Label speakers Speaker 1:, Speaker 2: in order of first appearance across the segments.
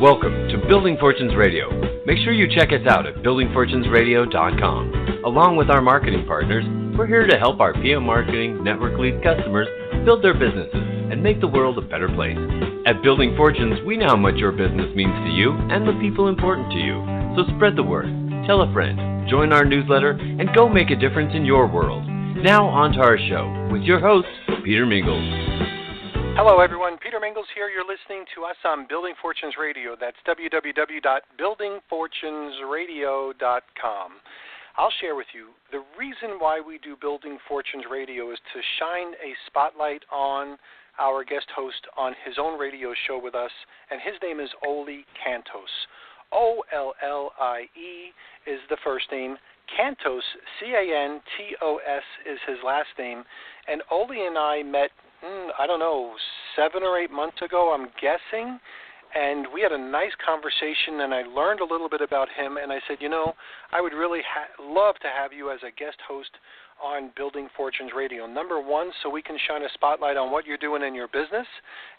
Speaker 1: Welcome to Building Fortunes Radio. Make sure you check us out at buildingfortunesradio.com. Along with our marketing partners, we're here to help our PM Marketing network lead customers build their businesses and make the world a better place. At Building Fortunes, we know how much your business means to you and the people important to you. So spread the word, tell a friend, join our newsletter, and go make a difference in your world. Now on to our show with your host, Peter Mingils.
Speaker 2: Hello, everyone. Peter Mingils here. You're listening to us on Building Fortunes Radio. That's www.buildingfortunesradio.com. I'll share with you the reason why we do Building Fortunes Radio is to shine a spotlight on our guest host on his own radio show with us, and his name is Ollie Cantos. O-L-L-I-E is the first name. Cantos, C-A-N-T-O-S, is his last name. And Ollie and I met 7 or 8 months ago, I'm guessing, and we had a nice conversation, and I learned a little bit about him, and I said, I would really love to have you as a guest host on Building Fortunes Radio. Number one, so we can shine a spotlight on what you're doing in your business,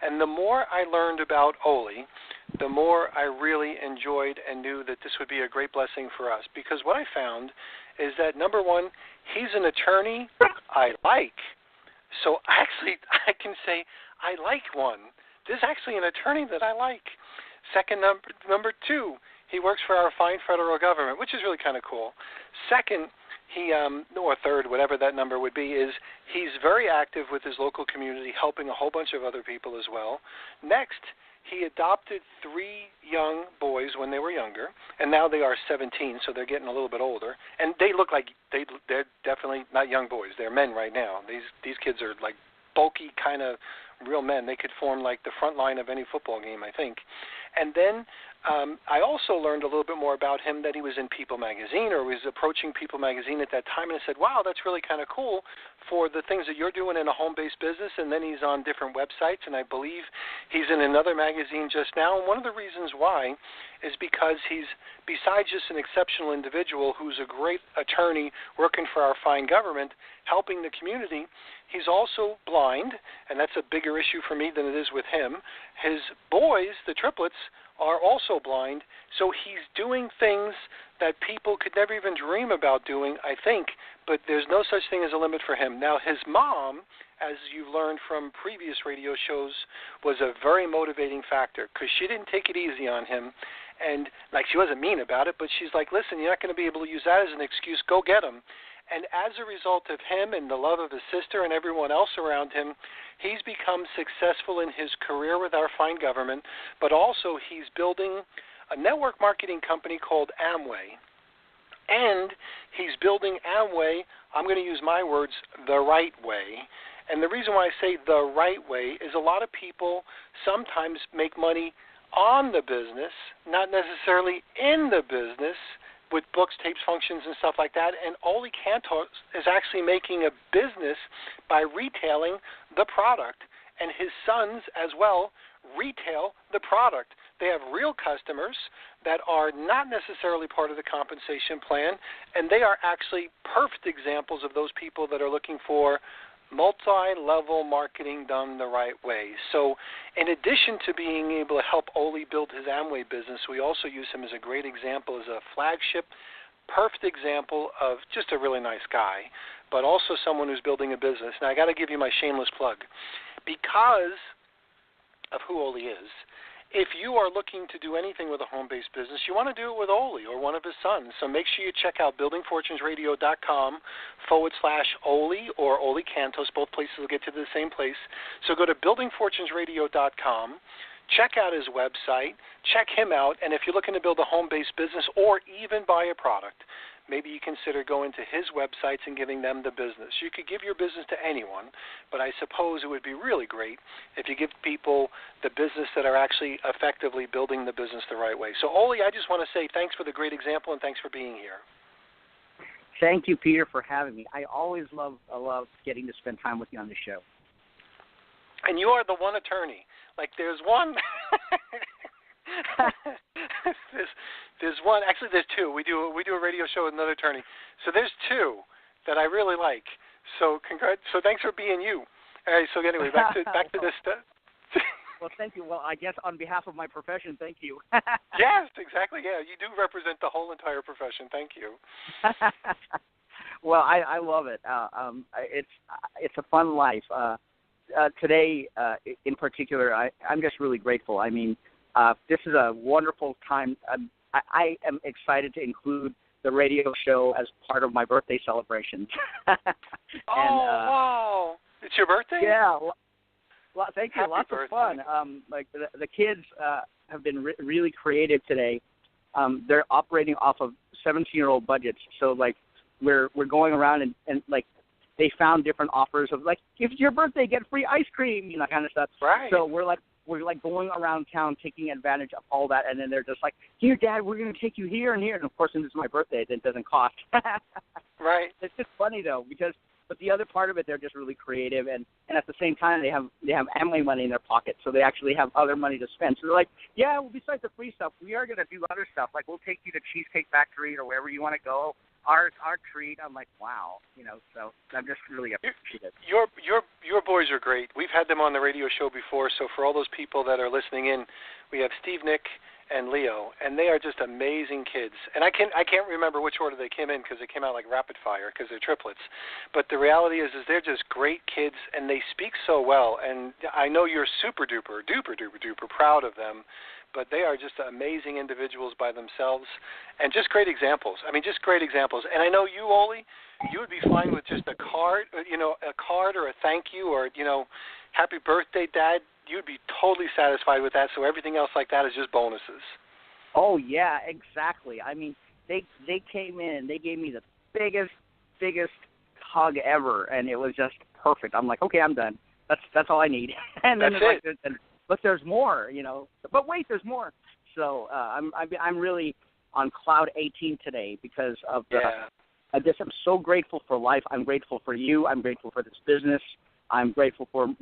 Speaker 2: and the more I learned about Ollie, the more I really enjoyed and knew that this would be a great blessing for us, because what I found is that, number one, he's an attorney I like. So actually, I can say I like one. This is actually an attorney that I like. Second, number two, he works for our fine federal government, which is really kind of cool. Second, or third, whatever that number would be, is he's very active with his local community, helping a whole bunch of other people as well. Next, he adopted 3 young boys when they were younger, and now they are 17, so they're getting a little bit older. And they look like they're definitely not young boys. They're men right now. These kids are like bulky kind of real men. They could form like the front line of any football game, I think. And then I also learned a little bit more about him, that he was in People Magazine, or was approaching People Magazine at that time, and I said, wow, that's really kind of cool for the things that you're doing in a home-based business. And then he's on different websites, and I believe he's in another magazine just now. And one of the reasons why is because he's, besides just an exceptional individual who's a great attorney working for our fine government, helping the community, he's also blind, and that's a bigger issue for me than it is with him. His boys, the triplets, are also blind, so he's doing things that people could never even dream about doing, I think, but there's no such thing as a limit for him. Now, his mom, as you've learned from previous radio shows, was a very motivating factor, because she didn't take it easy on him, and she wasn't mean about it, but she's like, listen, you're not going to be able to use that as an excuse, go get him. And as a result of him and the love of his sister and everyone else around him, he's become successful in his career with our fine government, but also he's building a network marketing company called Amway. And he's building Amway, I'm going to use my words, the right way. And the reason why I say the right way is a lot of people sometimes make money on the business, not necessarily in the business, with books, tapes, functions, and stuff like that. And Ollie Cantos is actually making a business by retailing the product. And his sons, as well, retail the product. They have real customers that are not necessarily part of the compensation plan, and they are actually perfect examples of those people that are looking for multi-level marketing done the right way. So in addition to being able to help Ollie build his Amway business, we also use him as a great example, as a flagship, perfect example of just a really nice guy, but also someone who's building a business. Now, I got to give you my shameless plug. Because of who Ollie is, if you are looking to do anything with a home-based business, you want to do it with Ollie or one of his sons. So make sure you check out buildingfortunesradio.com/Ollie or Ollie Cantos. Both places will get to the same place. So go to buildingfortunesradio.com, check out his website, check him out, and if you're looking to build a home-based business or even buy a product, maybe you consider going to his websites and giving them the business. You could give your business to anyone, but I suppose it would be really great if you give people the business that are actually effectively building the business the right way. So, Ollie, I just want to say thanks for the great example and thanks for being here.
Speaker 3: Thank you, Peter, for having me. I always love getting to spend time with you on the show.
Speaker 2: And you are the one attorney. There's one. There's one. Actually, there's 2. We do a radio show with another attorney. So there's 2 that I really like. So So thanks for being you. All right. So anyway, back to this stuff.
Speaker 3: Well, thank you. Well, I guess on behalf of my profession, thank you.
Speaker 2: Yes, exactly. Yeah, you do represent the whole entire profession. Thank you.
Speaker 3: Well, I love it. It's a fun life. Today, in particular, I'm just really grateful. I mean, this is a wonderful time. I am excited to include the radio show as part of my birthday celebrations.
Speaker 2: Wow! It's your birthday?
Speaker 3: Yeah. Well, thank you.
Speaker 2: Happy
Speaker 3: Lots
Speaker 2: birthday.
Speaker 3: of fun. Like the kids have been really creative today. They're operating off of 17-year-old budgets. So like we're going around and like they found different offers of like, if it's your birthday, get free ice cream, kind of stuff.
Speaker 2: Right.
Speaker 3: So we're going around town taking advantage of all that, and then they're just like, here, Dad, we're going to take you here and here. And of course, since it's my birthday, it doesn't cost.
Speaker 2: Right.
Speaker 3: It's just funny though, but the other part of it, they're just really creative, and at the same time, they have Amway money in their pocket, so they actually have other money to spend. So they're like, yeah, well, besides the free stuff, we are going to do other stuff. Like we'll take you to Cheesecake Factory or wherever you want to go. Our treat. I'm like, wow, So I'm just really appreciative.
Speaker 2: Your boys are great. We've had them on the radio show before. So for all those people that are listening in, we have Steve, Nick, and Leo, and they are just amazing kids. And I can't remember which order they came in because they came out like rapid fire because they're triplets. But the reality is they're just great kids, and they speak so well. And I know you're super duper proud of them. But they are just amazing individuals by themselves, and just great examples. I mean, just great examples. And I know you, Ollie, you would be fine with just a card or a thank you or, happy birthday, Dad. You'd be totally satisfied with that. So everything else like that is just bonuses.
Speaker 3: Oh yeah, exactly. I mean, they came in and they gave me the biggest hug ever, and it was just perfect. I'm like, okay, I'm done. That's all I need. And then
Speaker 2: that's it.
Speaker 3: But there's more, But wait, there's more. So I'm really on cloud 18 today because of the.
Speaker 2: Yeah.
Speaker 3: I'm so grateful for life. I'm grateful for you. I'm grateful for this business. I'm grateful for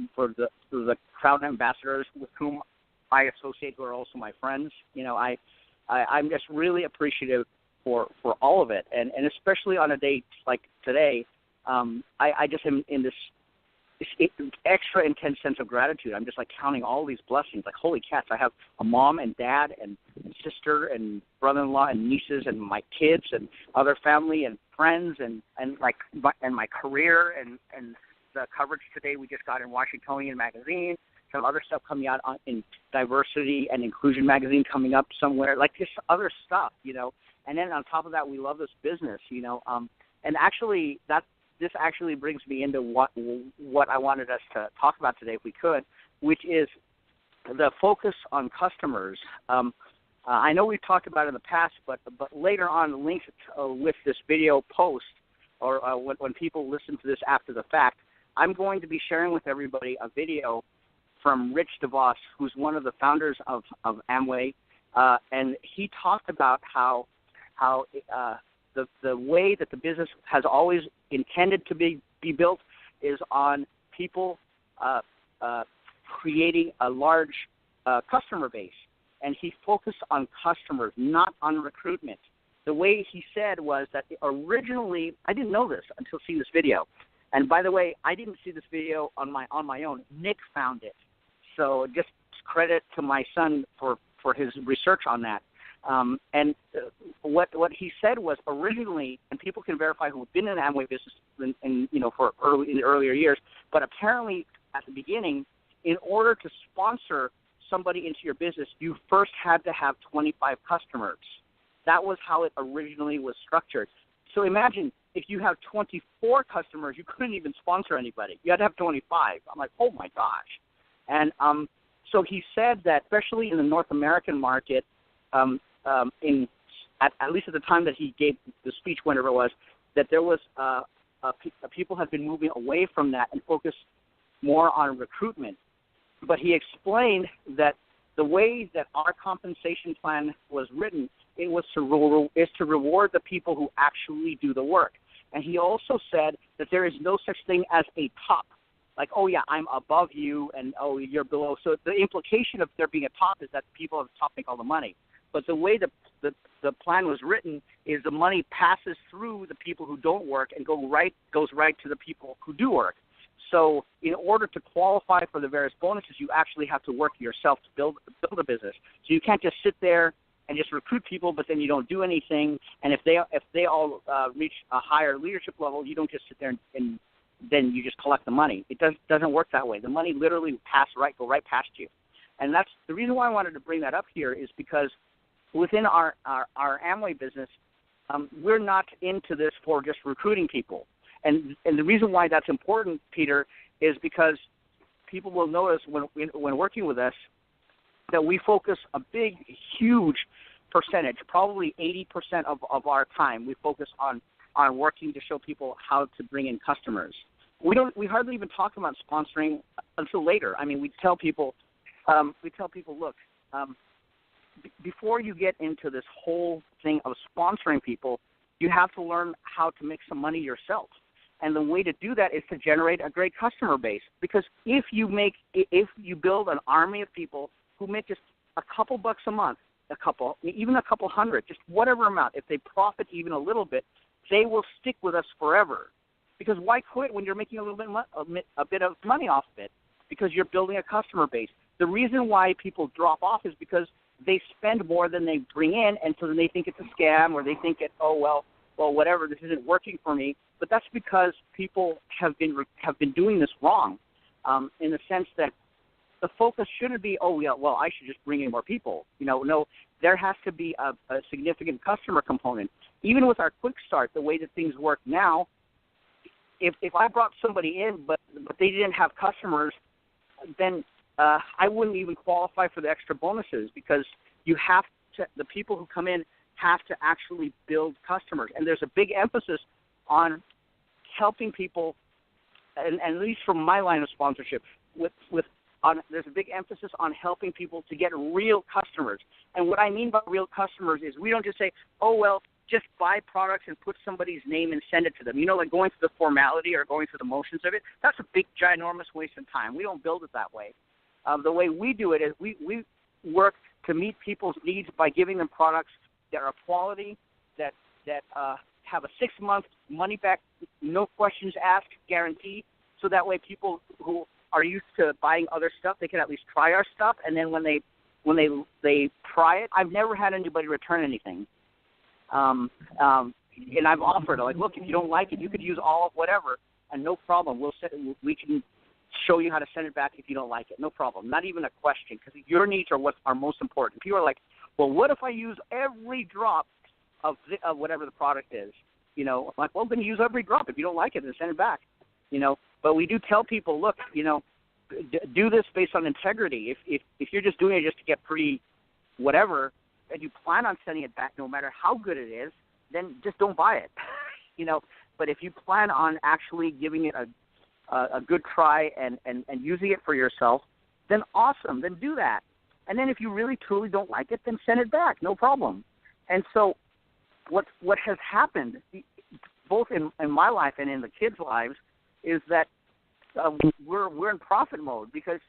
Speaker 3: the crowd ambassadors with whom I associate, who are also my friends. I'm just really appreciative for all of it, and especially on a day like today, I just am in this extra intense sense of gratitude. I'm just like counting all these blessings. Like, holy cats, I have a mom and dad and sister and brother-in-law and nieces and my kids and other family and friends and my career and the coverage today we just got in Washingtonian magazine. Some other stuff coming out in Diversity and Inclusion magazine coming up somewhere. Like just other stuff, And then on top of that, we love this business, And actually this actually brings me into what I wanted us to talk about today, if we could, which is the focus on customers. I know we've talked about it in the past, but later on, linked with this video post, or when people listen to this after the fact, I'm going to be sharing with everybody a video from Rich DeVos, who's one of the founders of Amway, and he talked about how the way that the business has always intended to be built is on people creating a large customer base. And he focused on customers, not on recruitment. The way he said was that originally, I didn't know this until seeing this video. And by the way, I didn't see this video on my own. Nick found it. So just credit to my son for his research on that. And what he said was originally, and people can verify who have been in the Amway business in the earlier years, but apparently at the beginning, in order to sponsor somebody into your business, you first had to have 25 customers. That was how it originally was structured. So imagine if you have 24 customers, you couldn't even sponsor anybody. You had to have 25. I'm like, oh my gosh. And so he said that, especially in the North American market, at least at the time that he gave the speech, whenever it was, that there was people have been moving away from that and focused more on recruitment. But he explained that the way that our compensation plan was written, it was to reward the people who actually do the work. And he also said that there is no such thing as a top. Like, oh, yeah, I'm above you, and, oh, you're below. So the implication of there being a top is that people at the top make all the money. But the way the plan was written is the money passes through the people who don't work and goes right to the people who do work. So in order to qualify for the various bonuses, you actually have to work yourself to build a business. So you can't just sit there and just recruit people, but then you don't do anything. And if they all reach a higher leadership level, you don't just sit there and then you just collect the money. It doesn't work that way. The money literally go right past you. And that's the reason why I wanted to bring that up here, is because within our Amway business, we're not into this for just recruiting people. And the reason why that's important, Peter, is because people will notice when working with us that we focus a big, huge percentage, probably 80% of our time, we focus on working to show people how to bring in customers. We hardly even talk about sponsoring until later. I mean, we tell people, look, before you get into this whole thing of sponsoring people, you have to learn how to make some money yourself. And the way to do that is to generate a great customer base. Because if you build an army of people who make just a couple bucks a month, even a couple hundred, just whatever amount, if they profit even a little bit, they will stick with us forever. Because why quit when you're making a bit of money off of it? Because you're building a customer base. The reason why people drop off is because they spend more than they bring in, and so then they think it's a scam, or they think well, whatever, this isn't working for me. But that's because people have been doing this wrong, in the sense that the focus shouldn't be, I should just bring in more people. No, there has to be a significant customer component. Even with our quick start, the way that things work now, if I brought somebody in but they didn't have customers, then I wouldn't even qualify for the extra bonuses, because the people who come in have to actually build customers. And there's a big emphasis on helping people, and at least from my line of sponsorship, there's a big emphasis on helping people to get real customers. And what I mean by real customers is we don't just say, just buy products and put somebody's name and send it to them. Like going through the formality or going through the motions of it, that's a big, ginormous waste of time. We don't build it that way. The way we do it is we work to meet people's needs by giving them products that are quality, that have a 6-month money-back, no questions asked guarantee, so that way people who are used to buying other stuff, they can at least try our stuff, and then when they try it, I've never had anybody return anything. And I've offered, look, if you don't like it, you could use all of whatever, and no problem. We can show you how to send it back if you don't like it. No problem. Not even a question, because your needs are what are most important. People are like, well, what if I use every drop of whatever the product is? I'm like, well, then use every drop. If you don't like it, then send it back. But we do tell people, look, do this based on integrity. If you're just doing it just to get free whatever, and you plan on sending it back no matter how good it is, then just don't buy it. But if you plan on actually giving it a good try and using it for yourself, then awesome, then do that. And then if you really truly don't like it, then send it back, no problem. And so what has happened, both in my life and in the kids' lives, is that we're in profit mode, because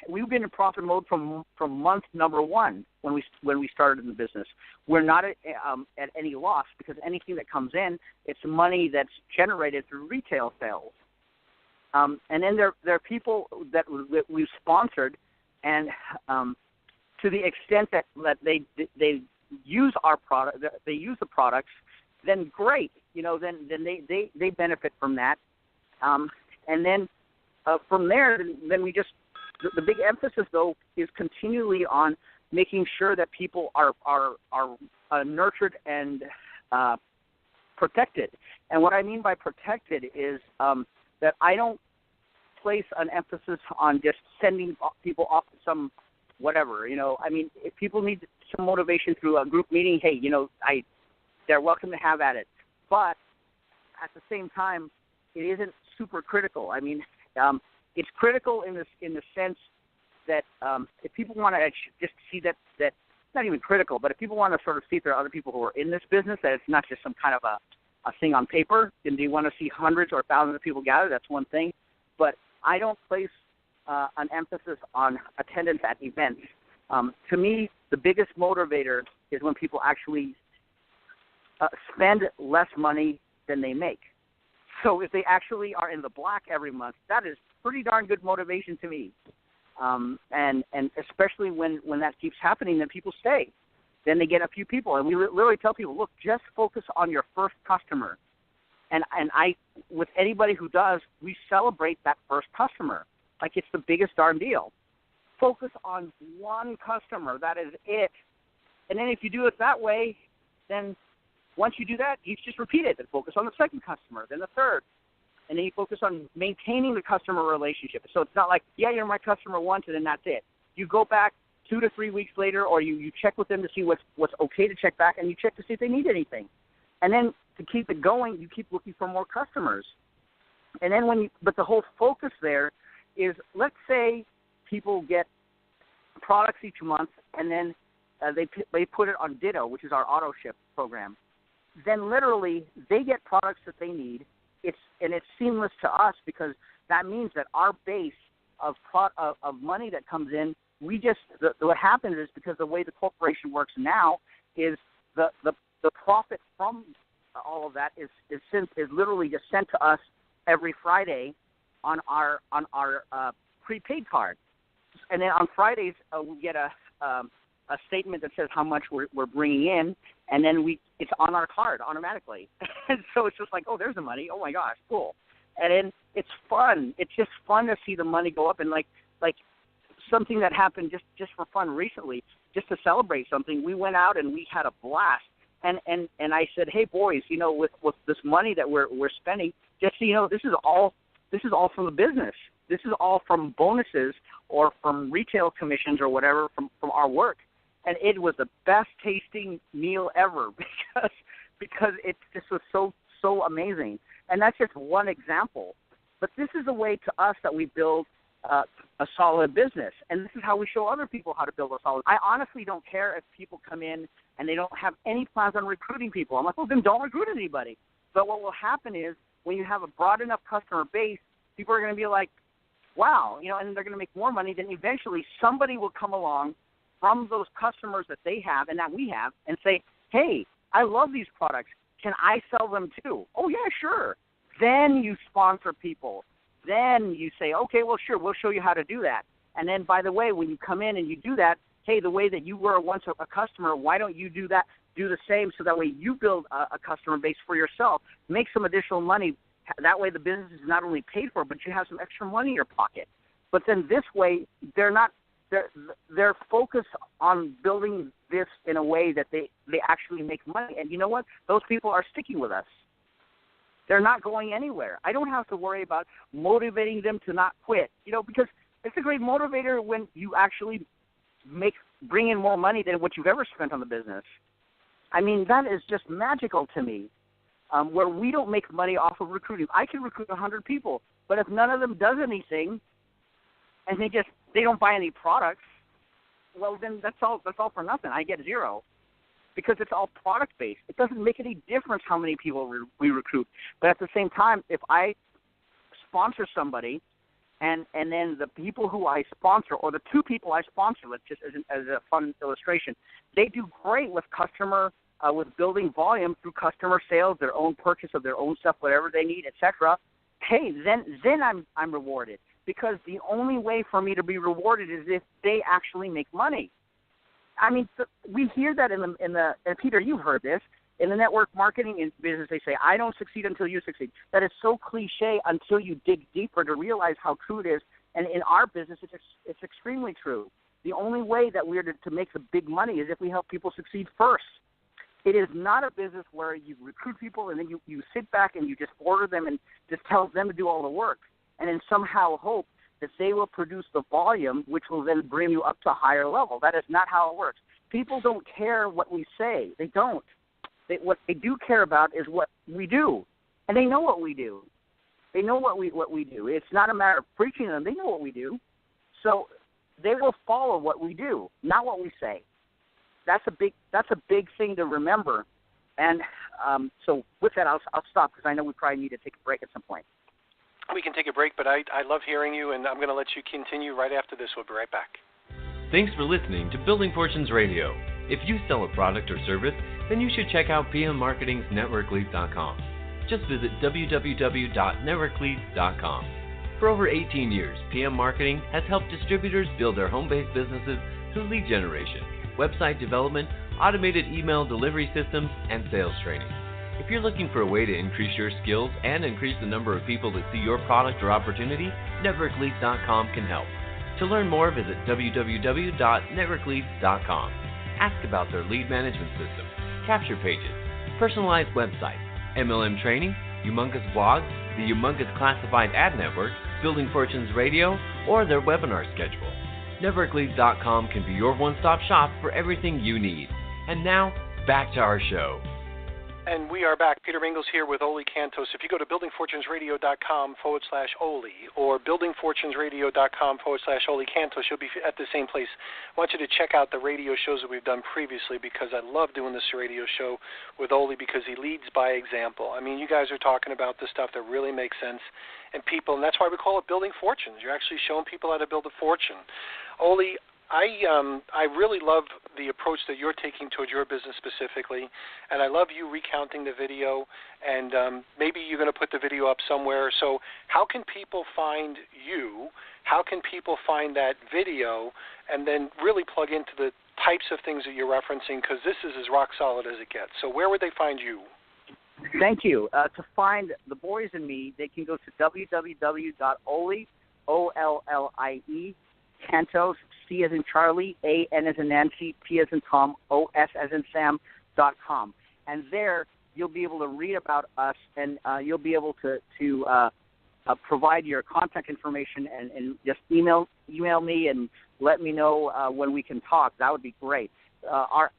Speaker 3: we've been in profit mode from month number one when we started in the business. We're not at any loss, because anything that comes in, it's money that's generated through retail sales. And then there are people that we've sponsored, and to the extent that they use our product, they use the products, then great. Then they benefit from that. And then from there, then we just, the big emphasis though is continually on making sure that people are nurtured and protected. And what I mean by protected is that I don't place an emphasis on just sending people off to some whatever. I mean, if people need some motivation through a group meeting, hey, they're welcome to have at it. But at the same time, it isn't super critical. I mean, it's critical in the sense that if people want to just see that not even critical, but if people want to sort of see if there are other people who are in this business, that it's not just some kind of a thing on paper, and they want to see hundreds or thousands of people gather, that's one thing. But I don't place an emphasis on attendance at events. To me, the biggest motivator is when people actually spend less money than they make. So if they actually are in the black every month, that is pretty darn good motivation to me. And especially when that keeps happening, then people stay. Then they get a few people. And we literally tell people, look, just focus on your first customer. And I, with anybody who does, we celebrate that first customer like it's the biggest darn deal. Focus on one customer. That is it. And then if you do it that way, then once you do that, you just repeat it. Then focus on the second customer, then the third. And then you focus on maintaining the customer relationship. So it's not like, yeah, you're my customer once, and then that's it. You go back 2 to 3 weeks later, or you check with them to see what's okay to check back, and you check to see if they need anything. And then to keep it going, you keep looking for more customers. And then but the whole focus there is, let's say people get products each month, and then they put it on Ditto, which is our auto ship program. Then literally they get products that they need. It's seamless to us because that means that our base of money that comes in, what happens is, because the way the corporation works now is the profit from all of that is literally just sent to us every Friday on our prepaid card, and then on Fridays we get a statement that says how much we're bringing in, and then it's on our card automatically. And so it's just like, oh, there's the money. Oh my gosh, cool. And then it's fun. It's just fun to see the money go up. And like something that happened just for fun recently, just to celebrate something, we went out and we had a blast. And I said, hey boys, with this money that we're spending, just so you know, this is all from the business. This is all from bonuses or from retail commissions or whatever from our work. And it was the best tasting meal ever because it just was so amazing. And that's just one example. But this is a way to us that we build a solid business. And this is how we show other people how to build a solid. I honestly don't care if people come in and they don't have any plans on recruiting people. I'm like, well, then don't recruit anybody. But what will happen is when you have a broad enough customer base, people are going to be like, wow, and they're going to make more money. Then eventually somebody will come along from those customers that they have and that we have and say, hey, I love these products. Can I sell them too? Oh, yeah, sure. Then you sponsor people. Then you say, okay, well, sure, we'll show you how to do that. And then, by the way, when you come in and you do that, hey, the way that you were once a customer, why don't you do that? Do the same so that way you build a customer base for yourself, make some additional money. That way the business is not only paid for, but you have some extra money in your pocket. But then this way, they're focused on building this in a way that they actually make money. And you know what? Those people are sticking with us. They're not going anywhere. I don't have to worry about motivating them to not quit, because it's a great motivator when you actually bring in more money than what you've ever spent on the business. I mean, that is just magical to me, where we don't make money off of recruiting. I can recruit 100 people, but if none of them does anything and they don't buy any products, well, then that's all for nothing. I get zero because it's all product-based. It doesn't make any difference how many people we recruit. But at the same time, if I sponsor somebody and then the people who I sponsor, or the two people I sponsor, let's just as a fun illustration, they do great with with building volume through customer sales, their own purchase of their own stuff, whatever they need, etc. Hey, then I'm rewarded, because the only way for me to be rewarded is if they actually make money. I mean, we hear that in the and Peter, you've heard this, in the network marketing business. They say, I don't succeed until you succeed. That is so cliche until you dig deeper to realize how true it is. And in our business, it's extremely true. The only way that we're to make the big money is if we help people succeed first. It is not a business where you recruit people and then you sit back and you just order them and just tell them to do all the work and then somehow hope that they will produce the volume which will then bring you up to a higher level. That is not how it works. People don't care what we say. They don't. What they do care about is what we do, and they know what we do. They know what we do. It's not a matter of preaching to them. They know what we do, so they will follow what we do, not what we say. That's a big thing to remember. And so with that, I'll stop because I know we probably need to take a break at some point.
Speaker 2: We can take a break, but I love hearing you, and I'm going to let you continue right after this. We'll be right back.
Speaker 1: Thanks for listening to Building Fortunes Radio. If you sell a product or service, then you should check out PM Marketing's NetworkLead.com. Just visit www.networkleads.com. For over 18 years, PM Marketing has helped distributors build their home-based businesses through lead generation, website development, automated email delivery systems, and sales training. If you're looking for a way to increase your skills and increase the number of people that see your product or opportunity, NetworkLeads.com can help. To learn more, visit www.networkleads.com. Ask about their lead management system, capture pages, personalized websites, MLM training, humongous blogs, the humongous classified ad network, Building Fortunes Radio, or their webinar schedule. NetworkLeads.com can be your one-stop shop for everything you need. And now, back to our show.
Speaker 2: And we are back. Peter Mingils here with Ollie Cantos. If you go to buildingfortunesradio.com/Ollie or buildingfortunesradio.com/Ollie Cantos, you'll be at the same place. I want you to check out the radio shows that we've done previously because I love doing this radio show with Ollie because he leads by example. I mean, you guys are talking about the stuff that really makes sense and people, and that's why we call it Building Fortunes. You're actually showing people how to build a fortune. Ollie, I really love the approach that you're taking towards your business specifically, and I love you recounting the video, and maybe you're going to put the video up somewhere. So how can people find you? How can people find that video and then really plug into the types of things that you're referencing, because this is as rock solid as it gets. So where would they find you?
Speaker 3: Thank you. To find the boys and me, they can go to www.Ollie, O-L-L-I-E, Cantos, C as in Charlie, A-N as in Nancy, T as in Tom, O-S as in Sam.com. And there you'll be able to read about us, and you'll be able to provide your contact information and just email me and let me know when we can talk. That would be great. The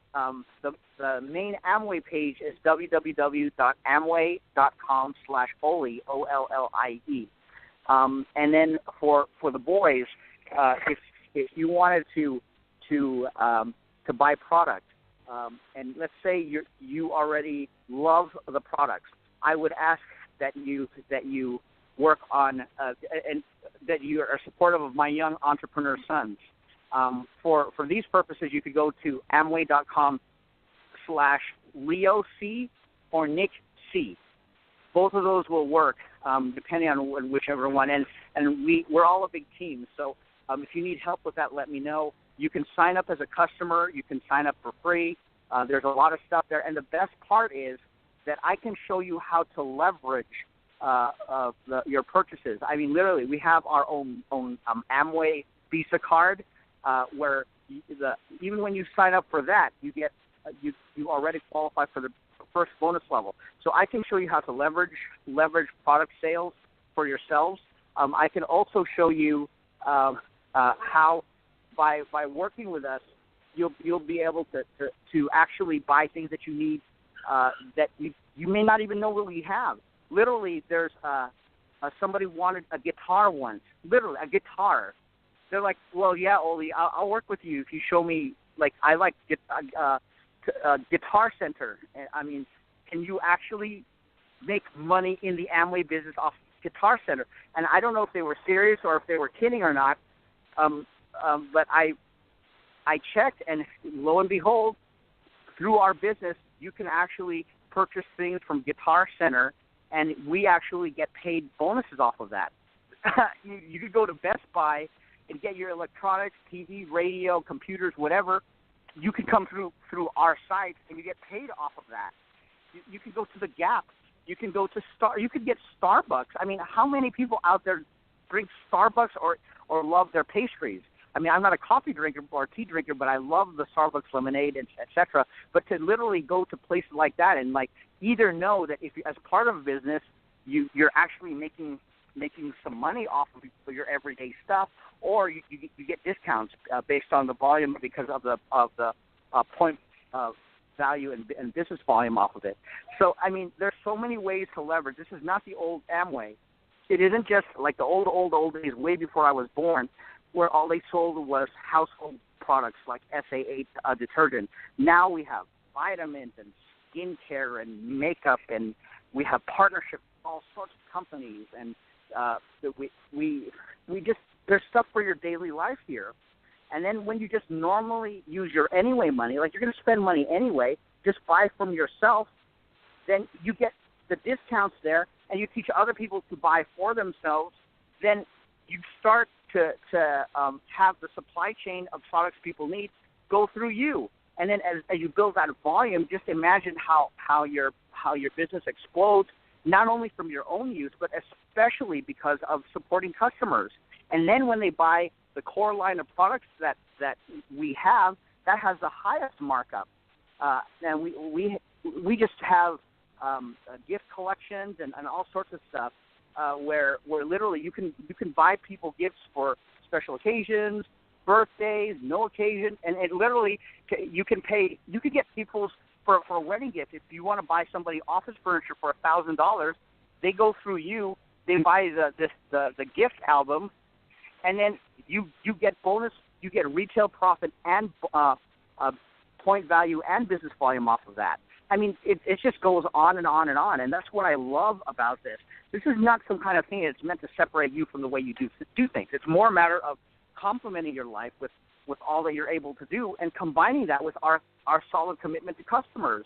Speaker 3: main Amway page is www.amway.com/Ollie, O-L-L-I-E. And then for the boys, if you wanted to buy product, and let's say you already love the products, I would ask that you work on and that you are supportive of my young entrepreneur sons. For these purposes, you could go to Amway.com/Leo C or Nick C. Both of those will work depending on whichever one. And we're all a big team, so if you need help with that, let me know. You can sign up as a customer. You can sign up for free. There's a lot of stuff there. And the best part is that I can show you how to leverage your purchases. I mean, literally, we have our own Amway Visa card where even when you sign up for that, you get you already qualify for the first bonus level. So I can show you how to leverage product sales for yourselves. I can also show you how by working with us, you'll be able to actually buy things that you need that you may not even know what we have. Literally, there's somebody wanted a guitar once. Literally, a guitar. They're like, well, yeah, Ollie, I'll work with you if you show me. Like, I like Guitar Center. I mean, can you actually make money in the Amway business off Guitar Center? And I don't know if they were serious or if they were kidding or not. But I checked, and lo and behold, through our business, you can actually purchase things from Guitar Center, and we actually get paid bonuses off of that. You could go to Best Buy and get your electronics, TV, radio, computers, whatever. You could come through our site, and you get paid off of that. You could go to the Gap. You can go to You could get Starbucks. I mean, how many people out there drink Starbucks or love their pastries? I mean, I'm not a coffee drinker or tea drinker, but I love the Starbucks lemonade, et cetera. But to literally go to places like that and like either know that if you, as part of a business, you're actually making some money off of your everyday stuff, or you get discounts based on the volume because of the point value and business volume off of it. So, I mean, there's so many ways to leverage. This is not the old Amway. It isn't just like the old days way before I was born, where all they sold was household products like SA8 detergent. Now we have vitamins and skincare and makeup, and we have partnerships with all sorts of companies, and we just there's stuff for your daily life here. And then when you just normally use your anyway money, like you're going to spend money anyway, just buy from yourself, then you get the discounts there, and you teach other people to buy for themselves, then you start to have the supply chain of products people need go through you. And then as you build that volume, just imagine how your business explodes, not only from your own use, but especially because of supporting customers. And then when they buy the core line of products that we have, that has the highest markup. And we just have gift collections and all sorts of stuff where literally you can buy people gifts for special occasions, birthdays, no occasion, and it literally you can get people's for a wedding gift. If you want to buy somebody office furniture for $1,000, they go through you. They buy the gift album, and then you get bonus. You get retail profit and point value and business volume off of that. I mean, it just goes on and on and on, and that's what I love about this. This is not some kind of thing that's meant to separate you from the way you do things. It's more a matter of complementing your life with all that you're able to do and combining that with our solid commitment to customers.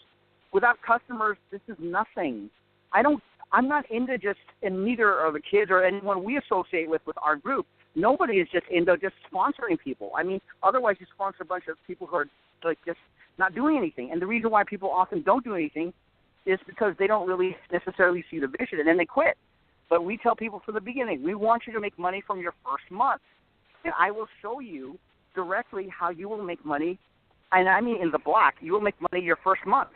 Speaker 3: Without customers, this is nothing. I'm not into just, and neither are the kids or anyone we associate with our group. Nobody is just into just sponsoring people. I mean, otherwise you sponsor a bunch of people who are like just not doing anything. And the reason why people often don't do anything is because they don't really necessarily see the vision, and then they quit. But we tell people from the beginning, we want you to make money from your first month. And I will show you directly how you will make money, and I mean in the black, you will make money your first month,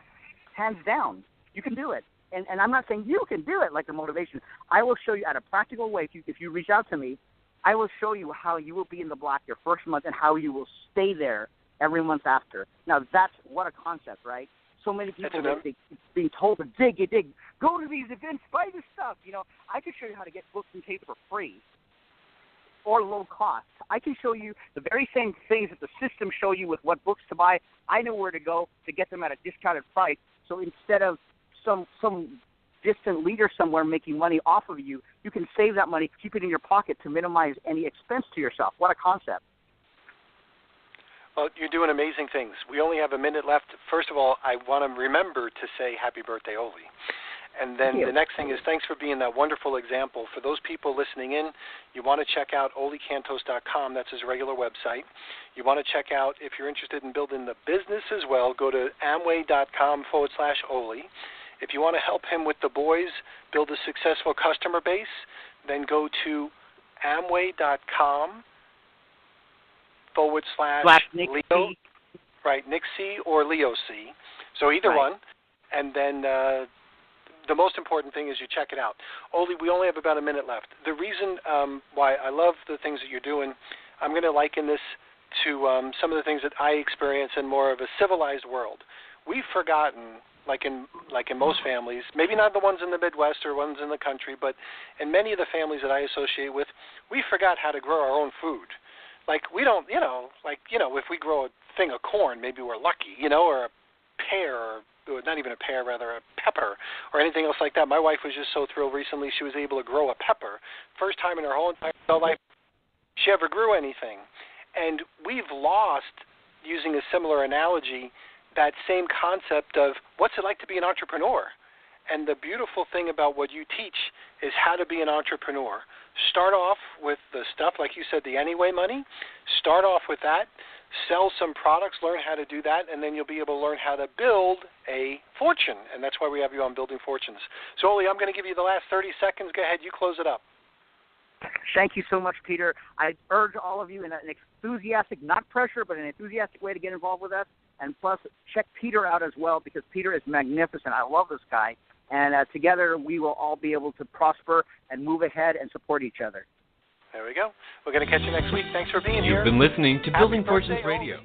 Speaker 3: hands down. You can do it. And I'm not saying you can do it like a motivation. I will show you at a practical way. If you reach out to me, I will show you how you will be in the black your first month and how you will stay there every month after. Now, that's what a concept, right? So many people being told to dig, go to these events, buy this stuff. You know, I could show you how to get books and tape for free or low cost. I can show you the very same things that the systems show you with what books to buy. I know where to go to get them at a discounted price. So instead of some distant leader somewhere making money off of you, you can save that money, keep it in your pocket to minimize any expense to yourself. What a concept.
Speaker 2: Well, you're doing amazing things. We only have a minute left. First of all, I want to remember to say happy birthday, Ollie. And then the next thing is thanks for being that wonderful example. For those people listening in, you want to check out OllieCantos.com. That's his regular website. You want to check out, if you're interested in building the business as well, go to Amway.com/Ollie. If you want to help him with the boys build a successful customer base, then go to Amway.com/Leo, right, Nick C or Leo C. So either one. And then the most important thing is you check it out. Ollie, we only have about a minute left. The reason why I love the things that you're doing, I'm going to liken this to some of the things that I experience in more of a civilized world. We've forgotten, like in most families, maybe not the ones in the Midwest or ones in the country, but in many of the families that I associate with, we forgot how to grow our own food. Like we don't, if we grow a thing of corn, maybe we're lucky, or a pear, or not even a pear, rather a pepper, or anything else like that. My wife was just so thrilled recently she was able to grow a pepper. First time in her whole entire life she ever grew anything. And we've lost, using a similar analogy, that same concept of what's it like to be an entrepreneur. And the beautiful thing about what you teach is how to be an entrepreneur. Start off with the stuff, like you said, the anyway money. Start off with that. Sell some products, learn how to do that, and then you'll be able to learn how to build a fortune. And that's why we have you on Building Fortunes. So, Ollie, I'm going to give you the last 30 seconds. Go ahead. You close it up.
Speaker 3: Thank you so much, Peter. I urge all of you in an enthusiastic, not pressure, but an enthusiastic way to get involved with us. And plus, check Peter out as well, because Peter is magnificent. I love this guy. And together we will all be able to prosper and move ahead and support each other.
Speaker 2: There we go. We're going to catch you next week. Thanks for being here.
Speaker 1: You've been listening to Building Fortunes Radio.